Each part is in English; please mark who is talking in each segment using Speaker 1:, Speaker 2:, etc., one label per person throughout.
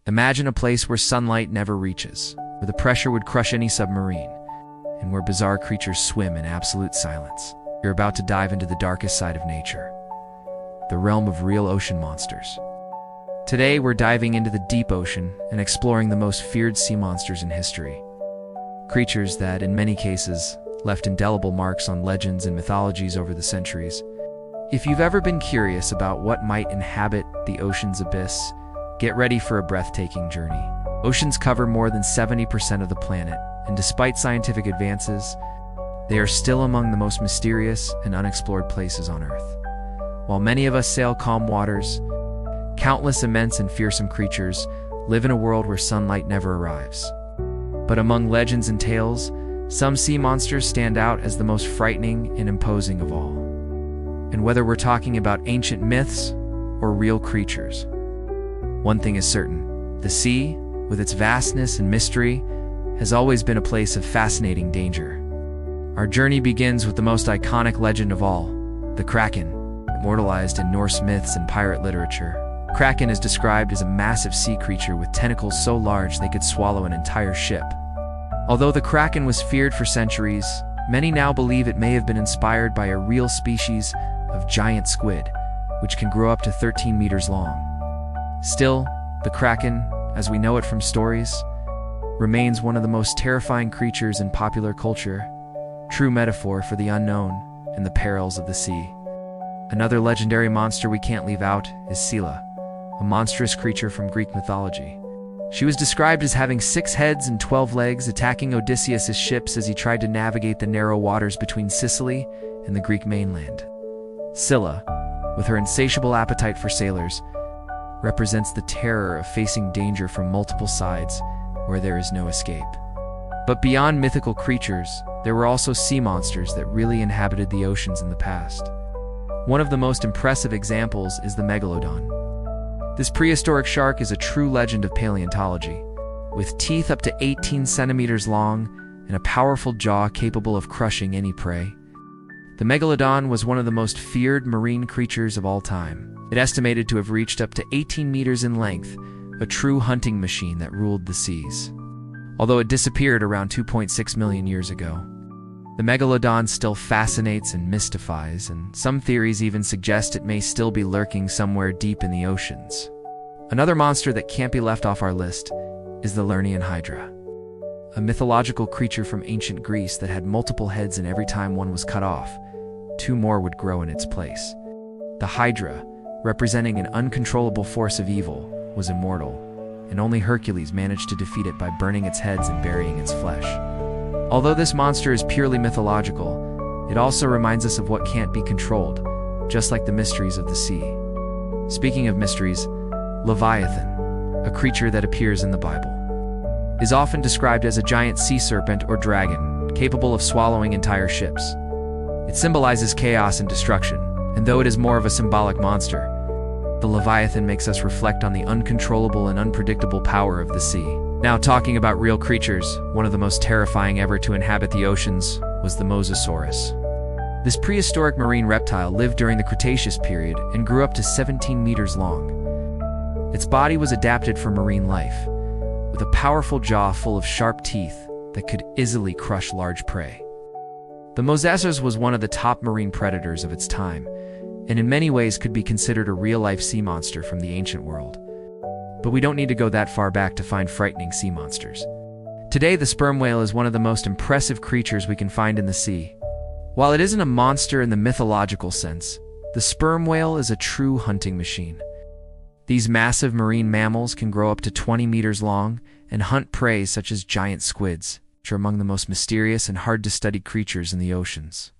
Speaker 1: Imagine a place where sunlight never reaches, where the pressure would crush any submarine, and where bizarre creatures swim in absolute silence. You're about to dive into the darkest side of nature, the realm of real ocean monsters. Today, we're diving into the deep ocean and exploring the most feared sea monsters in history. Creatures that, in many cases, left indelible marks on legends and mythologies over the centuries. If you've ever been curious about what might inhabit the ocean's abyss, get ready for a breathtaking journey. Oceans cover more than 70% of the planet, and despite scientific advances, they are still among the most mysterious and unexplored places on Earth. While many of us sail calm waters, countless immense and fearsome creatures live in a world where sunlight never arrives. But among legends and tales, some sea monsters stand out as the most frightening and imposing of all. And whether we're talking about ancient myths or real creatures, one thing is certain: the sea, with its vastness and mystery, has always been a place of fascinating danger. Our journey begins with the most iconic legend of all, the Kraken. Immortalized in Norse myths and pirate literature, Kraken is described as a massive sea creature with tentacles so large they could swallow an entire ship. Although the Kraken was feared for centuries, many now believe it may have been inspired by a real species of giant squid, which can grow up to 13 meters long. Still, the Kraken, as we know it from stories, remains one of the most terrifying creatures in popular culture, true metaphor for the unknown and the perils of the sea. Another legendary monster we can't leave out is Scylla, a monstrous creature from Greek mythology. She was described as having 6 heads and 12 legs, attacking Odysseus' ships as he tried to navigate the narrow waters between Sicily and the Greek mainland. Scylla, with her insatiable appetite for sailors, represents the terror of facing danger from multiple sides where there is no escape. But beyond mythical creatures, there were also sea monsters that really inhabited the oceans in the past. One of the most impressive examples is the Megalodon. This prehistoric shark is a true legend of paleontology, with teeth up to 18 centimeters long and a powerful jaw capable of crushing any prey. The Megalodon was one of the most feared marine creatures of all time. It estimated to have reached up to 18 meters in length, a true hunting machine that ruled the seas. Although it disappeared around 2.6 million years ago, the Megalodon still fascinates and mystifies, and some theories even suggest it may still be lurking somewhere deep in the oceans. Another monster that can't be left off our list is the Lernaean Hydra, a mythological creature from ancient Greece that had multiple heads, and every time one was cut off, 2 more would grow in its place. The Hydra, representing an uncontrollable force of evil, was immortal, and only Hercules managed to defeat it by burning its heads and burying its flesh. Although this monster is purely mythological, it also reminds us of what can't be controlled, just like the mysteries of the sea. Speaking of mysteries, Leviathan, a creature that appears in the Bible, is often described as a giant sea serpent or dragon, capable of swallowing entire ships. It symbolizes chaos and destruction, and though it is more of a symbolic monster, the Leviathan makes us reflect on the uncontrollable and unpredictable power of the sea. Now, talking about real creatures, one of the most terrifying ever to inhabit the oceans was the Mosasaurus. This prehistoric marine reptile lived during the Cretaceous period and grew up to 17 meters long. Its body was adapted for marine life, with a powerful jaw full of sharp teeth that could easily crush large prey. The Mosasaurus was one of the top marine predators of its time, and in many ways could be considered a real-life sea monster from the ancient world. But we don't need to go that far back to find frightening sea monsters. Today, the sperm whale is one of the most impressive creatures we can find in the sea. While it isn't a monster in the mythological sense, the sperm whale is a true hunting machine. These massive marine mammals can grow up to 20 meters long and hunt prey such as giant squids, which are among the most mysterious and hard-to-study creatures in the oceans.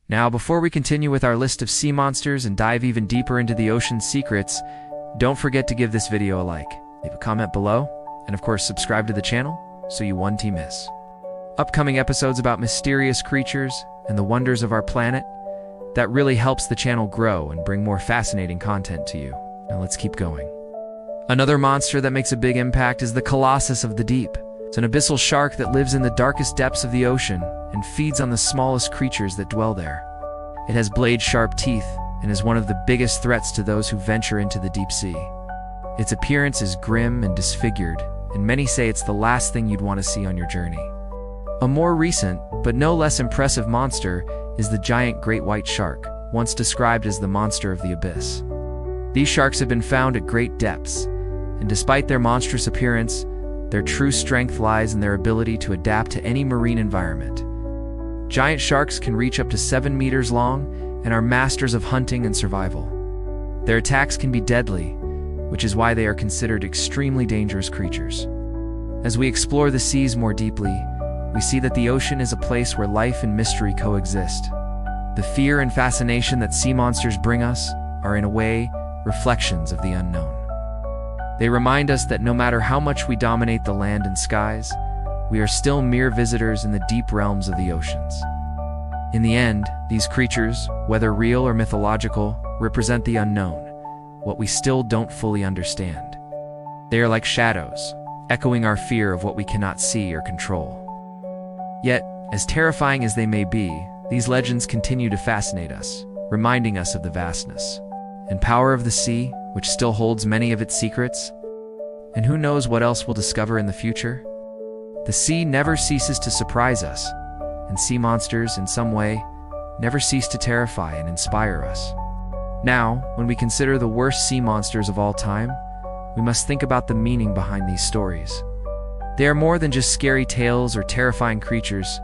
Speaker 1: Now, before we continue with our list of sea monsters and dive even deeper into the ocean's secrets, don't forget to give this video a like, leave a comment below, and of course subscribe to the channel so you won't miss upcoming episodes about mysterious creatures and the wonders of our planet. That really helps the channel grow and bring more fascinating content to you. Now let's keep going. Another monster that makes a big impact is the Colossus of the Deep. It's an abyssal shark that lives in the darkest depths of the ocean and feeds on the smallest creatures that dwell there. It has blade-sharp teeth and is one of the biggest threats to those who venture into the deep sea. Its appearance is grim and disfigured, and many say it's the last thing you'd want to see on your journey. A more recent, but no less impressive monster is the giant great white shark, once described as the monster of the abyss. These sharks have been found at great depths, and despite their monstrous appearance, their true strength lies in their ability to adapt to any marine environment. Giant sharks can reach up to 7 meters long and are masters of hunting and survival. Their attacks can be deadly, which is why they are considered extremely dangerous creatures. As we explore the seas more deeply, we see that the ocean is a place where life and mystery coexist. The fear and fascination that sea monsters bring us are, in a way, reflections of the unknown. They remind us that no matter how much we dominate the land and skies, we are still mere visitors in the deep realms of the oceans. In the end, these creatures, whether real or mythological, represent the unknown, what we still don't fully understand. They are like shadows, echoing our fear of what we cannot see or control. Yet, as terrifying as they may be, these legends continue to fascinate us, reminding us of the vastness and power of the sea, which still holds many of its secrets. And who knows what else we'll discover in the future? The sea never ceases to surprise us, and sea monsters, in some way, never cease to terrify and inspire us. Now, when we consider the worst sea monsters of all time, we must think about the meaning behind these stories. They are more than just scary tales or terrifying creatures.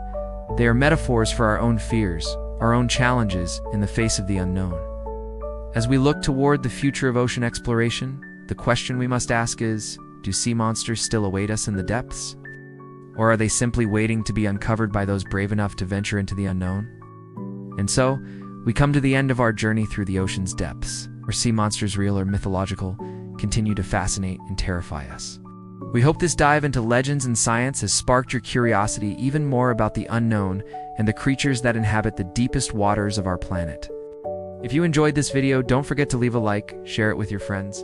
Speaker 1: They are metaphors for our own fears, our own challenges in the face of the unknown. As we look toward the future of ocean exploration, the question we must ask is, do sea monsters still await us in the depths? Or are they simply waiting to be uncovered by those brave enough to venture into the unknown? And so, we come to the end of our journey through the ocean's depths, where sea monsters, real or mythological, continue to fascinate and terrify us. We hope this dive into legends and science has sparked your curiosity even more about the unknown and the creatures that inhabit the deepest waters of our planet. If you enjoyed this video, don't forget to leave a like, share it with your friends,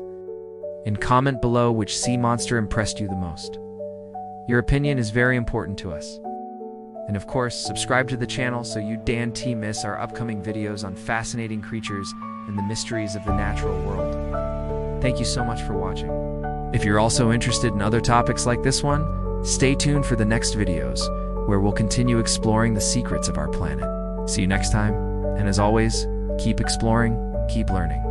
Speaker 1: and comment below which sea monster impressed you the most. Your opinion is very important to us. And of course, subscribe to the channel so you don't miss our upcoming videos on fascinating creatures and the mysteries of the natural world. Thank you so much for watching. If you're also interested in other topics like this one, stay tuned for the next videos, where we'll continue exploring the secrets of our planet. See you next time, and as always, keep exploring, keep learning.